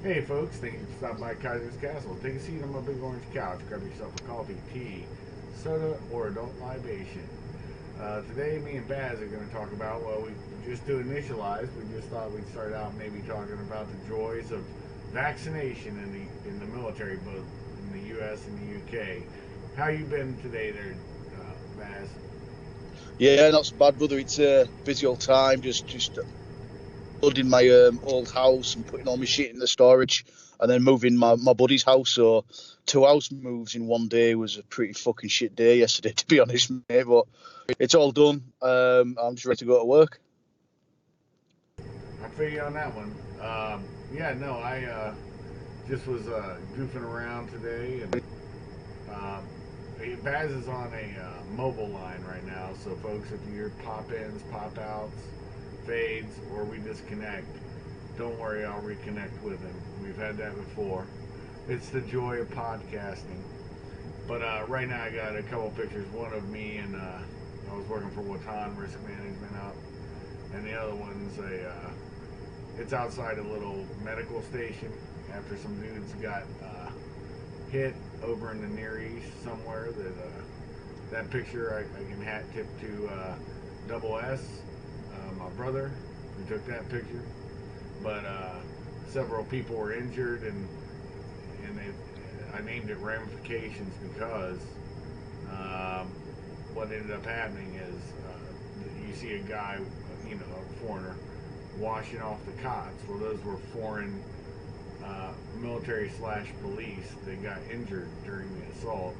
Hey folks, thank you for stopping by Kaiser's Castle. Take a seat on my big orange couch, grab yourself a coffee, tea, soda, or adult libation. Today, me and Baz are going to talk about, well, we just to initialize, we just thought we'd start out maybe talking about the joys of vaccination in the military, both in the U.S. and the U.K. How you been today there, Baz? Yeah, not so bad, brother. It's a busy old time. Just building my old house and putting all my shit in the storage, and then moving my buddy's house. So 2 house moves in one day was a pretty fucking shit day yesterday, to be honest, mate. But it's all done. I'm just ready to go to work. I feel you on that one. Yeah, no, I just was goofing around today and Um, Baz is on a mobile line right now, so folks, if you hear pop-ins, pop-outs, fades, or we disconnect, don't worry, I'll reconnect with him. We've had that before. It's the joy of podcasting. But right now I got a couple pictures. One of me and I was working for Watan Risk Management out, and the other one's it's outside a little medical station after some dudes got hit over in the Near East somewhere. That picture I can hat tip to Double S, my brother, who took that picture. But several people were injured, and I named it ramifications because um, what ended up happening is you see a guy, a foreigner, washing off the cots. Well, those were foreign military slash police that got injured during the assault,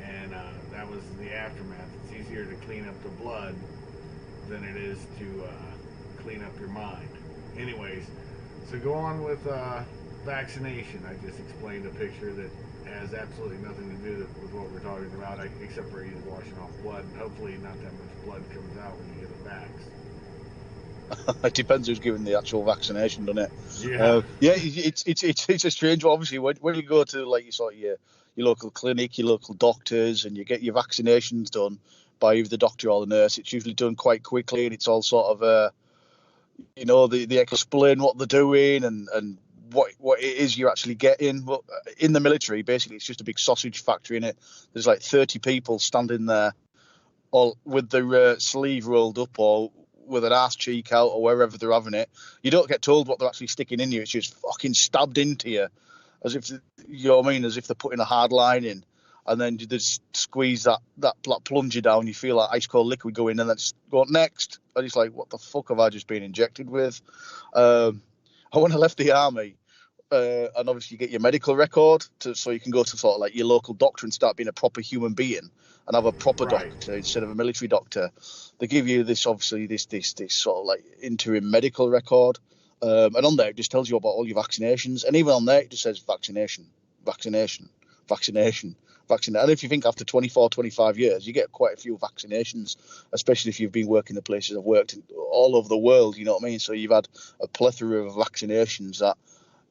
and that was the aftermath. It's easier to clean up the blood than it is to clean up your mind. Anyways, so go on with vaccination. I just explained a picture that has absolutely nothing to do with what we're talking about, except for he's washing off blood. And hopefully, not that much blood comes out when you get a vax. It depends who's giving the actual vaccination, doesn't it? Yeah, Yeah, it's a strange one. Obviously, when you go to like your local clinic, your local doctors, and you get your vaccinations done by either the doctor or the nurse, it's usually done quite quickly, and it's all sort of they explain what they're doing and what it is you're actually getting. But in the military, basically, it's just a big sausage factory in it. There's like 30 people standing there, all with their sleeve rolled up or with an ass cheek out or wherever they're having it. You don't get told what they're actually sticking in you. It's just fucking stabbed into you, as if you know what I mean, as if they're putting a hard line in, and then you just squeeze that plunger down. You feel like ice cold liquid go in, and then just go next. And it's like, what the fuck have I just been injected with? When I left the army, and obviously you get your medical record so you can go to sort of like your local doctor and start being a proper human being and have a proper right. doctor instead of a military doctor. They give you this obviously this sort of like interim medical record, and on there it just tells you about all your vaccinations, and even on there it just says vaccination, vaccination, vaccination. And if you think after 24, 25 years, you get quite a few vaccinations, especially if you've been working the places I've worked in all over the world, you know what I mean? So you've had a plethora of vaccinations that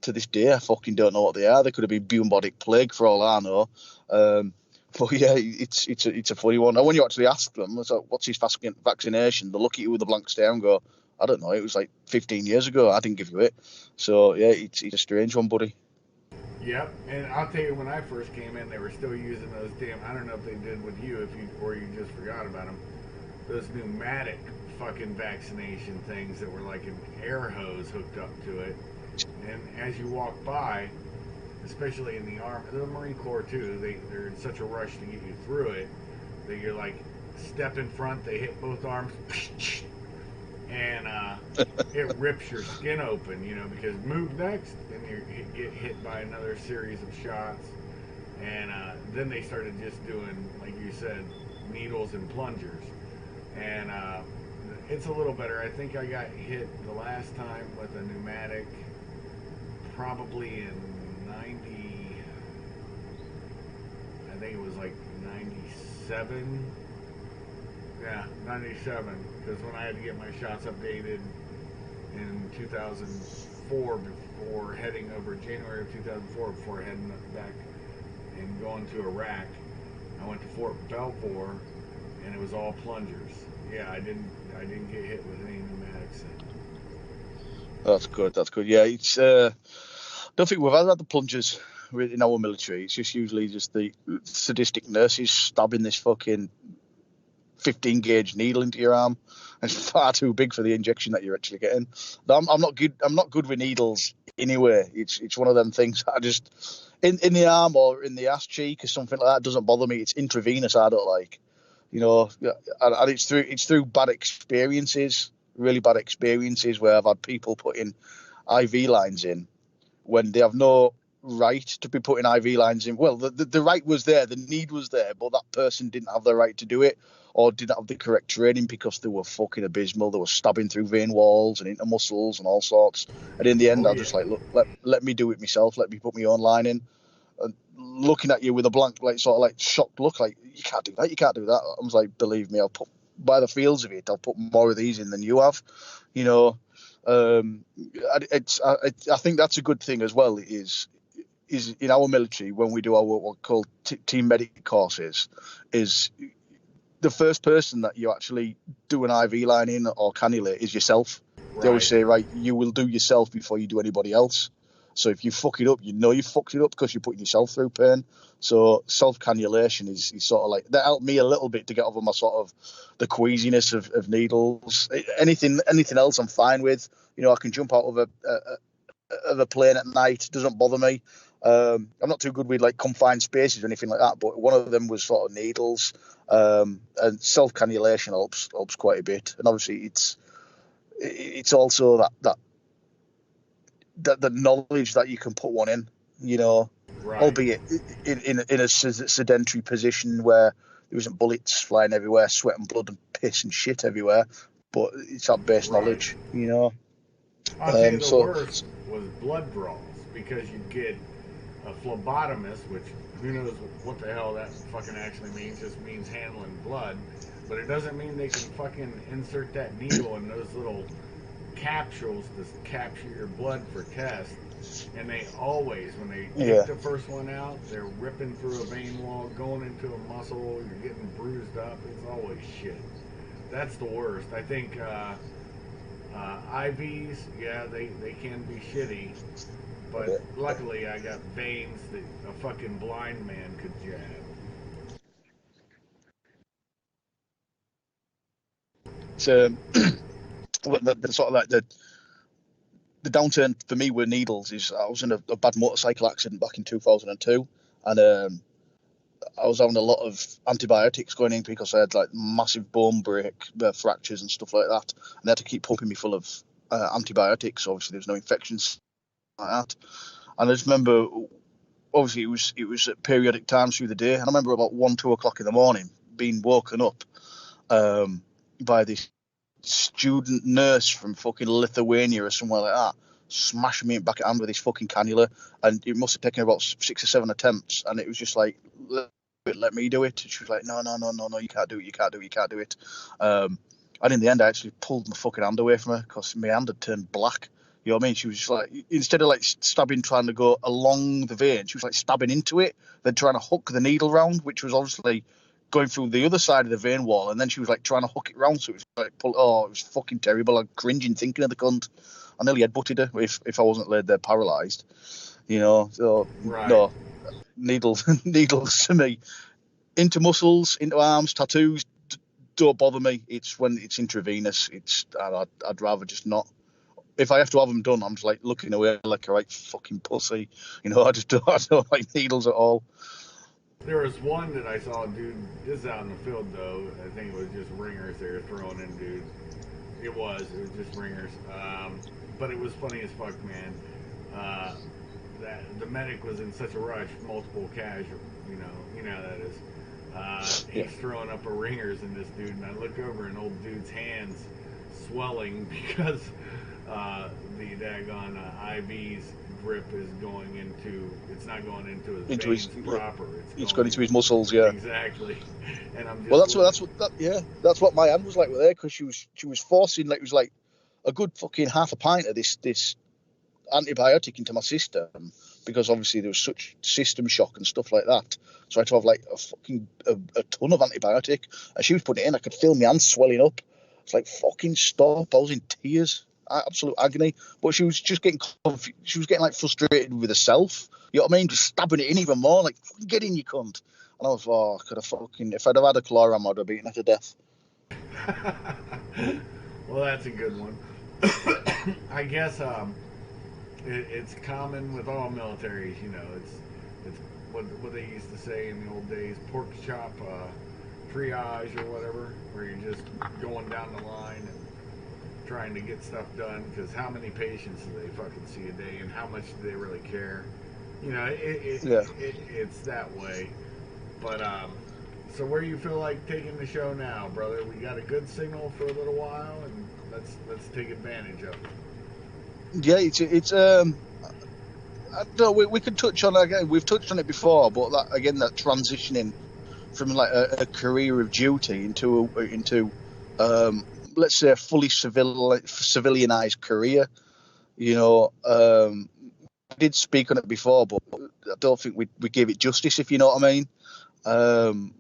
to this day, I fucking don't know what they are. They could have been bubonic plague for all I know. But yeah, it's a funny one. And when you actually ask them, it's like, what's his vaccination? They look at you with a blank stare and go, I don't know. It was like 15 years ago. I didn't give you it. So yeah, it's a strange one, buddy. Yep, and I'll tell you, when I first came in, they were still using those damn. I don't know if they did with you, if you or you just forgot about them. Those pneumatic fucking vaccination things that were like an air hose hooked up to it, and as you walk by, especially in the Army, the Marine Corps too, they're in such a rush to get you through it that you're like step in front, they hit both arms, and it rips your skin open, because move next, and you get hit by another series of shots, and then they started just doing, like you said, needles and plungers, and it's a little better. I think I got hit the last time with a pneumatic, probably in 90. I think it was like 97. Yeah, 97. Because when I had to get my shots updated in 2004, before heading over January of 2004, before heading back and going to Iraq, I went to Fort Belvoir, and it was all plungers. Yeah, I didn't get hit with any pneumatics. That's good. That's good. Yeah, it's don't think we've ever had the plungers in our military. It's just usually just the sadistic nurses stabbing this fucking 15 gauge needle into your arm. It's far too big for the injection that you're actually getting. I'm not good. I'm not good with needles anyway. It's one of them things that I just in the arm or in the ass cheek or something like that doesn't bother me. It's intravenous I don't like. And it's through bad experiences, really bad experiences where I've had people putting IV lines in when they have no right to be putting IV lines in. Well, the right was there, the need was there, but that person didn't have the right to do it or didn't have the correct training because they were fucking abysmal. They were stabbing through vein walls and into muscles and all sorts. And in the end, I was just like, look, let me do it myself. Let me put my own line in. And looking at you with a blank, like sort of like shocked look, like you can't do that. You can't do that. I was like, believe me, I'll put by the feels of it, I'll put more of these in than you have. You know, I think that's a good thing as well. Is in our military when we do our what called team medic courses, is the first person that you actually do an IV line in or cannulate is yourself. Right. They always say, right, you will do yourself before you do anybody else. So if you fuck it up, you know you fucked it up because you're putting yourself through pain. So self-cannulation is sort of like, that helped me a little bit to get over my sort of the queasiness of needles. Anything else I'm fine with. You know, I can jump out of a plane at night. It doesn't bother me. I'm not too good with like confined spaces or anything like that, but one of them was sort of needles. And self-cannulation helps quite a bit. And obviously it's also that the knowledge that you can put one in, you know, right. Albeit in a sedentary position where there isn't bullets flying everywhere, sweat and blood and piss and shit everywhere, but it's that base right. knowledge, you know. I'll tell you the worst was blood draws, because you get a phlebotomist, which who knows what the hell that fucking actually means, just means handling blood, but it doesn't mean they can fucking insert that needle in those little capsules to capture your blood for tests. And they always, when they take the first one out, they're ripping through a vein wall, going into a muscle, you're getting bruised up. It's always shit. That's the worst. I think IVs, they can be shitty, but luckily I got veins that a fucking blind man could jab. So the sort of like the downturn for me with needles is I was in a bad motorcycle accident back in 2002, and I was having a lot of antibiotics going in because I had like massive bone break, fractures and stuff like that, and they had to keep pumping me full of antibiotics. Obviously, there's no infections like that, and I just remember, obviously, it was at periodic times through the day, and I remember about 1-2 o'clock in the morning being woken up by this student nurse from fucking Lithuania or somewhere like that, smashing me back at hand with this fucking cannula, and it must have taken about 6 or 7 attempts, and it was just like, let me do it. She was like, no, you can't do it. And in the end, I actually pulled my fucking hand away from her because my hand had turned black. You know what I mean? She was just like, instead of like stabbing, trying to go along the vein, she was like stabbing into it, then trying to hook the needle round, which was obviously going through the other side of the vein wall, and then she was like trying to hook it round, so it was like, it was fucking terrible. I'm cringing thinking of the cunt. I nearly headbutted her if I wasn't laid there paralysed, you know. So right. No, needles to me, into muscles, into arms, tattoos, don't bother me. It's when it's intravenous. I'd rather just not. If I have to have them done, I'm just like looking away like a right fucking pussy, you know. I don't like needles at all. There was one that I saw, dude, this is out in the field, though. I think it was just ringers they were throwing in, dude. It was just ringers. But it was funny as fuck, man. That the medic was in such a rush, multiple casual, you know how that is. He's throwing up a ringers in this dude, and I look over and old dude's hands swelling because the daggone IV's grip is going into, it's not going into his veins proper. It's going into his muscles, yeah. Exactly. And I'm just that's what my hand was like with her, because she was forcing, like, it was like a good fucking half a pint of this antibiotic into my system, because obviously there was such system shock and stuff like that. So I had to have like a ton of antibiotic, and she was putting it in. I could feel my hands swelling up. It's like, fucking stop. I was in tears. absolute agony. But she was just getting she was getting like frustrated with herself. You know what I mean? Just stabbing it in even more, like get in, you cunt. And I was, oh, could have fucking if I'd have had a claw ram, I'd have beaten her to death. Well, that's a good one. I guess it's common with all militaries. It's what they used to say in the old days: pork chop triage or whatever, where you're just going down the line and trying to get stuff done. Because how many patients do they fucking see a day, and how much do they really care? Yeah. It's that way. But so where do you feel like taking the show now, brother? We got a good signal for a little while, and let's take advantage of it. Yeah, it's I don't know, we could touch on again. We've touched on it before, but that again, that transitioning from like a career of duty into let's say a fully civilianized career. You know, I did speak on it before, but I don't think we gave it justice, if you know what I mean. Um,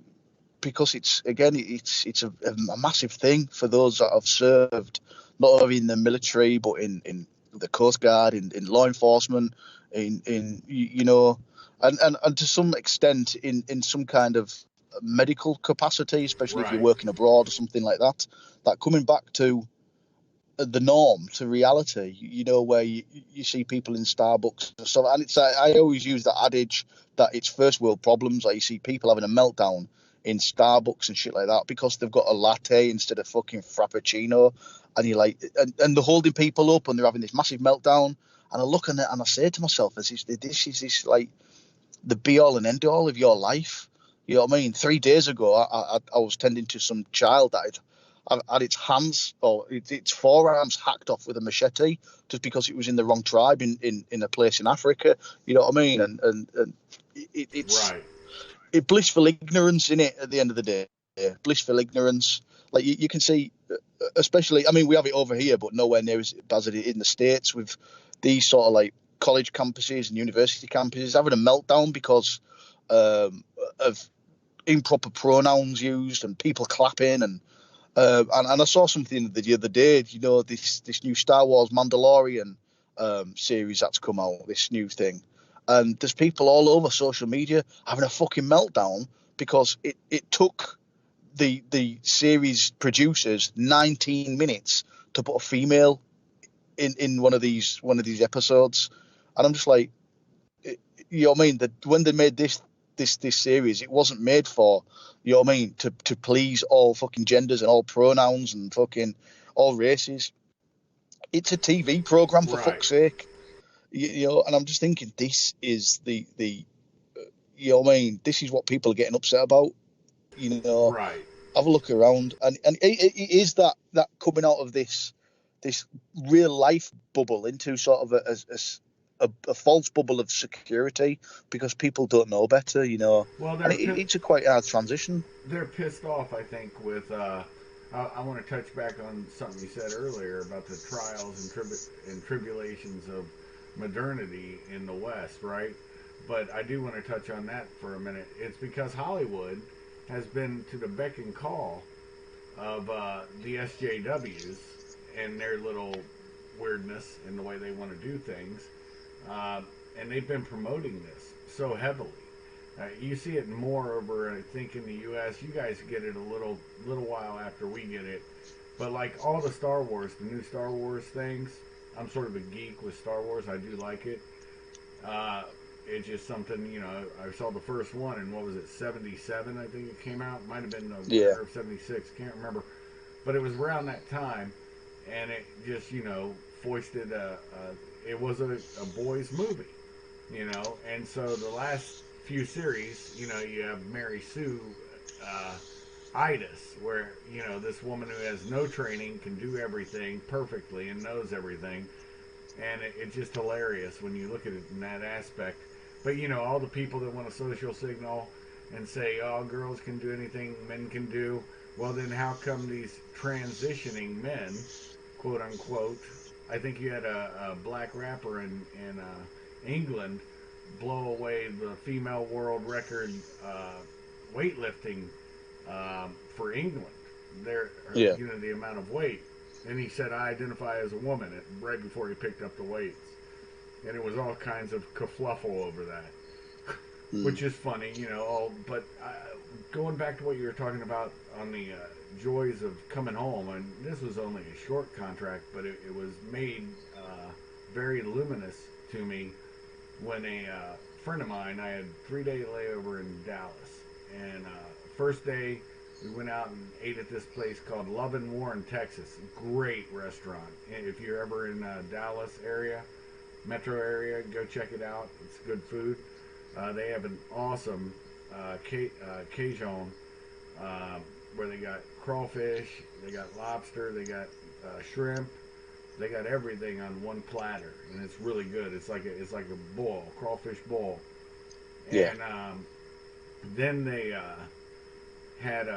because it's a massive thing for those that have served, not only in the military but in the Coast Guard, in law enforcement, in you know, and to some extent in some kind of medical capacity, especially if you're Right. working abroad or something like that. That coming back to the norm, to reality, you know, where you see people in Starbucks and stuff. And it's I always use that adage that it's first world problems. Like you see people having a meltdown in Starbucks and shit like that because they've got a latte instead of fucking frappuccino, and you're like, and they're holding people up and they're having this massive meltdown. And I look at it and I say to myself, this like the be all and end all of your life. You know what I mean? 3 days ago, I was tending to some child that had its hands or its forearms hacked off with a machete just because it was in the wrong tribe in a place in Africa. You know what I mean? And it's Right. blissful ignorance in it at the end of the day. Yeah, blissful ignorance. Like you can see, especially, I mean, we have it over here, but nowhere near as bad as it in the States with these sort of like college campuses and university campuses having a meltdown because of improper pronouns used and people clapping and I saw something the other day. You know, this new Star Wars Mandalorian series that's come out. This new thing, and there's people all over social media having a fucking meltdown because it took the series producers 19 minutes to put a female in one of these episodes, and I'm just like, you know what I mean? That when they made this series, it wasn't made for, you know what I mean, to please all fucking genders and all pronouns and fucking all races. It's a TV program for Right. fuck's sake, you know. And I'm just thinking, this is the you know what I mean? This is what people are getting upset about. You know, Right. have a look around, and it is that coming out of this real life bubble into sort of a false bubble of security because people don't know better, you know, Well, and it's a quite hard transition. they're pissed off, I think, with. I want to touch back on something you said earlier about the trials and tribulations of modernity in the West, right? But I do want to touch on that for a minute. It's because Hollywood has been to the beck and call of the SJWs and their little weirdness in the way they want to do things, uh, and they've been promoting this so heavily. You see it more over, I think, in the U.S. You guys get it a little while after we get it, but like all the Star Wars, the new Star Wars things, I'm sort of a geek with Star Wars. I do like it. Uh, it's just something, I saw the first one, and what was it, 77? I think it came out. Might have been the Yeah, winter of 76. Can't remember, but it was around that time, and it just foisted it was a boys movie, and so the last few series, you have Mary Sue uh, itis, where this woman who has no training can do everything perfectly and knows everything, and it's just hilarious when you look at it in that aspect. But all the people that want a social signal and say, "Oh, girls can do anything men can do." Well, then how come these transitioning men, quote unquote? I think you had a black rapper in England blow away the female world record weightlifting for England. There, yeah, the amount of weight. And he said, I identify as a woman, right before he picked up the weights. And it was all kinds of kerfluffle over that, Mm. which is funny, all. But going back to what you were talking about on the joys of coming home, and this was only a short contract, but it was made very luminous to me when a friend of mine, I had 3 day layover in Dallas, and first day we went out and ate at this place called Love and Warren, Texas. Great restaurant. If you're ever in Dallas area, metro area, go check it out. It's good food. They have an awesome Cajun uh, where they got crawfish, they got lobster, they got shrimp, they got everything on one platter, and it's really good. It's like a boil, crawfish boil, Yeah. and then they had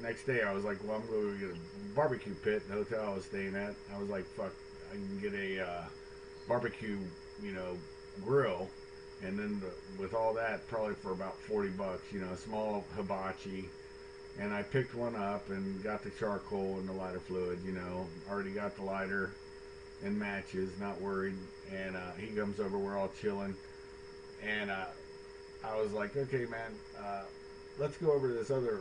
next day. I was like, well, I'm going to get a barbecue pit in the hotel I was staying at. I was like, fuck, I can get a barbecue, grill, and then with all that, probably for about $40, a small hibachi. And I picked one up and got the charcoal and the lighter fluid, already got the lighter and matches, not worried. And he comes over, we're all chilling. And I was like, okay, man, let's go over to this other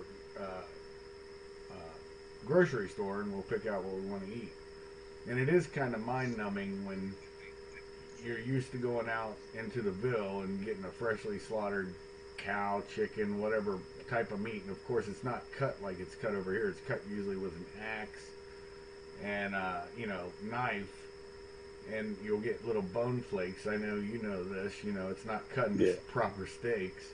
grocery store and we'll pick out what we want to eat. And it is kind of mind numbing when you're used to going out into the Ville and getting a freshly slaughtered cow, chicken, whatever type of meat. And of course, it's not cut like it's cut over here. It's cut usually with an axe and, knife. And you'll get little bone flakes. I know you know this. It's not cut into Yeah. proper steaks.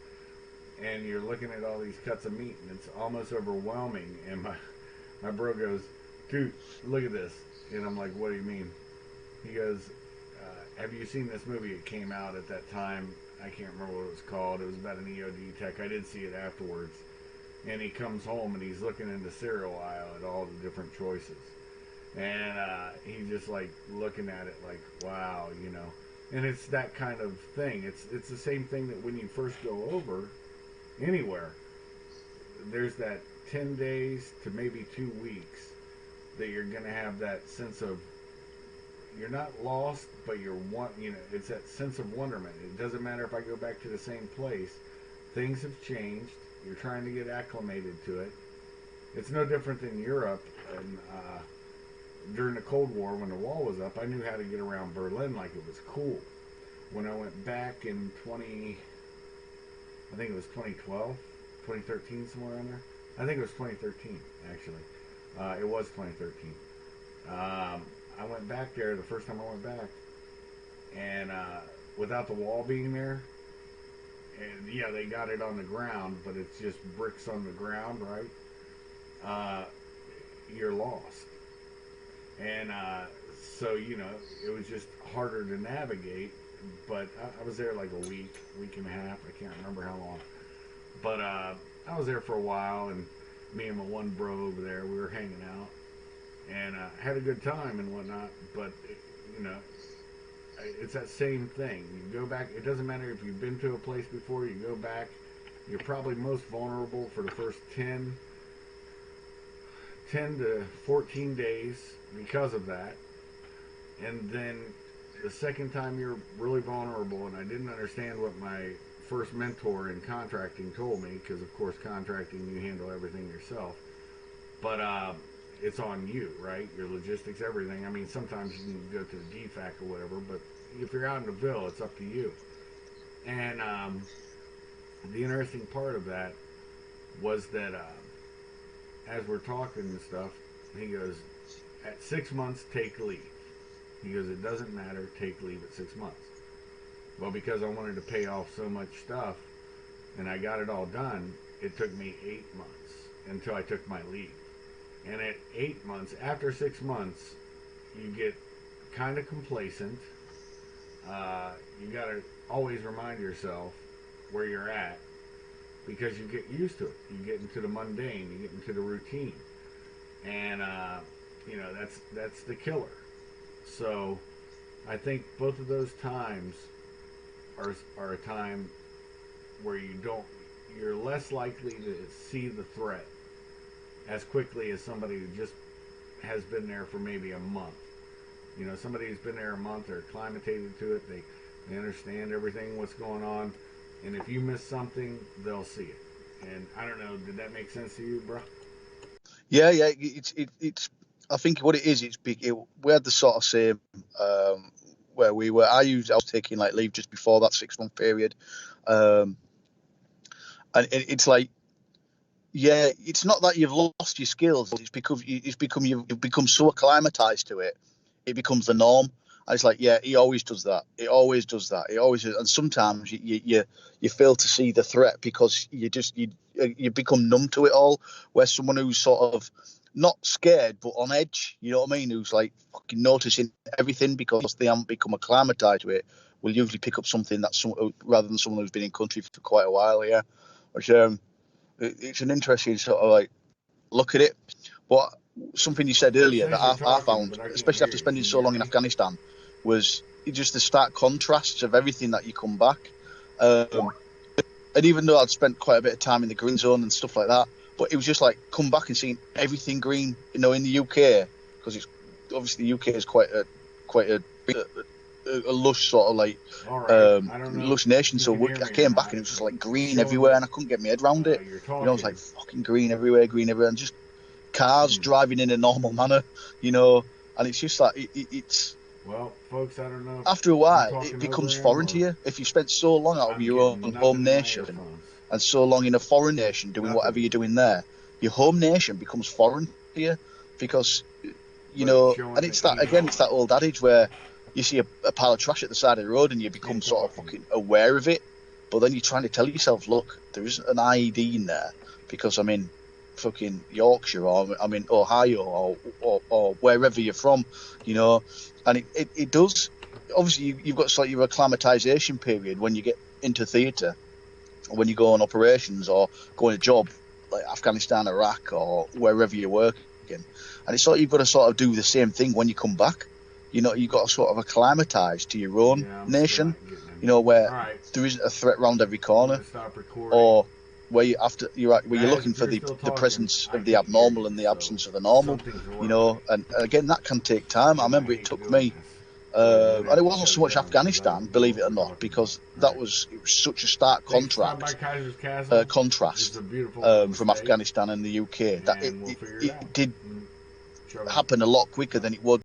And you're looking at all these cuts of meat, and it's almost overwhelming. And my bro goes, dude, look at this. And I'm like, what do you mean? He goes, have you seen this movie? It came out at that time. I can't remember what it was called. It was about an EOD tech. I did see it afterwards. And he comes home and he's looking in the cereal aisle at all the different choices. And he's just like looking at it like, wow, And it's that kind of thing. It's the same thing that when you first go over anywhere, there's that 10 days to maybe 2 weeks that you're going to have that sense of, you're not lost, but it's that sense of wonderment. It doesn't matter if I go back to the same place. Things have changed. You're trying to get acclimated to it. It's no different than Europe. And during the Cold War, when the wall was up, I knew how to get around Berlin like it was cool. When I went back in I think it was 2012, 2013, somewhere around there. I think it was 2013, actually. It was 2013. I went back there the first time I went back, and without the wall being there, and yeah, they got it on the ground, but it's just bricks on the ground, right? You're lost. And so, it was just harder to navigate. But I was there like a week and a half. I can't remember how long. But I was there for a while, and me and my one bro over there, we were hanging out. And had a good time and whatnot. But, it's that same thing. You go back. It doesn't matter if you've been to a place before. You go back. You're probably most vulnerable for the first 10 to 14 days because of that. And then the second time you're really vulnerable, and I didn't understand what my first mentor in contracting told me, because of course contracting, you handle everything yourself. But it's on you, right? Your logistics, everything. I mean, sometimes you can go to the DFAC or whatever, but if you're out in the Ville, it's up to you. And the interesting part of that was that as we're talking and stuff, he goes, at 6 months, take leave. He goes, it doesn't matter, take leave at 6 months. Well, because I wanted to pay off so much stuff, and I got it all done, it took me 8 months until I took my leave. And at 8 months, after 6 months, you get kind of complacent. You got to always remind yourself where you're at, because you get used to it. You get into the mundane, you get into the routine. And, that's the killer. So I think both of those times are a time where you're less likely to see the threat as quickly as somebody who just has been there for maybe a month. You know, somebody who's been there a month or acclimated to it, they understand everything, what's going on. And if you miss something, they'll see it. And I don't know, did that make sense to you, bro? Yeah, yeah. It's. I think what it is, it's big. We had the sort of same where we were. I was taking like leave just before that 6 month period, um, and it's like, yeah, it's not that you've lost your skills. You've become so acclimatized to it, it becomes the norm. And it's like, yeah, he always does that. He always does that. He always does. And sometimes you fail to see the threat because you become numb to it all. Where someone who's sort of not scared but on edge, you know what I mean, who's like fucking noticing everything because they haven't become acclimatized to it, will usually pick up something rather than someone who's been in country for quite a while. Yeah, which it's an interesting sort of like look at it. But something you said It earlier that says you're I talking, found, but I can't especially hear after you. spending Can you so hear long in me? Afghanistan, was just the stark contrasts of everything that you come back. Um, and even though I'd spent quite a bit of time in the green zone and stuff like that, but it was just like come back and seeing everything green, you know, in the UK, because it's obviously the UK is quite a lush sort of like All right. I don't know lush nation. if you So can hear I me or came back not. and it was just like It's green showing everywhere, that and I couldn't get my head around it. you're You know, it was like talking. fucking green everywhere, and just cars Hmm. driving in a normal manner, you know. And it's just like it's Well, folks, I don't know if after a I'm while it talking over becomes him foreign to or you if you spent so long out of I'm your own getting nothing home in my nation earphones. and so long in a foreign nation doing Nothing. whatever you're doing there. Your home nation becomes foreign to you because you But it's know, showing and that it's that he's again. It's that on. old adage where you see a pile of trash at the side of the road and you become Him sort of talking. fucking aware of it, but then you're trying to tell yourself, look, there isn't an IED in there because I'm in fucking Yorkshire or I'm in Ohio or wherever you're from, you know, and it does. Obviously, you've got sort of your acclimatization period when you get into theatre or when you go on operations or go on a job like Afghanistan, Iraq, or wherever you're working. And it's sort of you've got to sort of do the same thing when you come back. You know, you've got to sort of acclimatise to your own Yeah, I'm still nation. not getting him. You know, where All right. there isn't a threat round every I'm corner, going to stop recording. or where you're Baz, looking if for you're still the talking, presence I of the can't hear abnormal you. and the So absence of the normal. something's You wrong. know, and again that can take time. I And I remember it hate took doing me. this. But I'm going to And have it to wasn't shut so it much down because I Afghanistan, don't know believe what it or we're not, talking about. because All right. it was such a stark Thanks. Stop by contract Kaiser's Castle. This is contrast a beautiful from estate. Afghanistan and the UK that And we'll figure it it out. did Shalom. happen a lot quicker than it would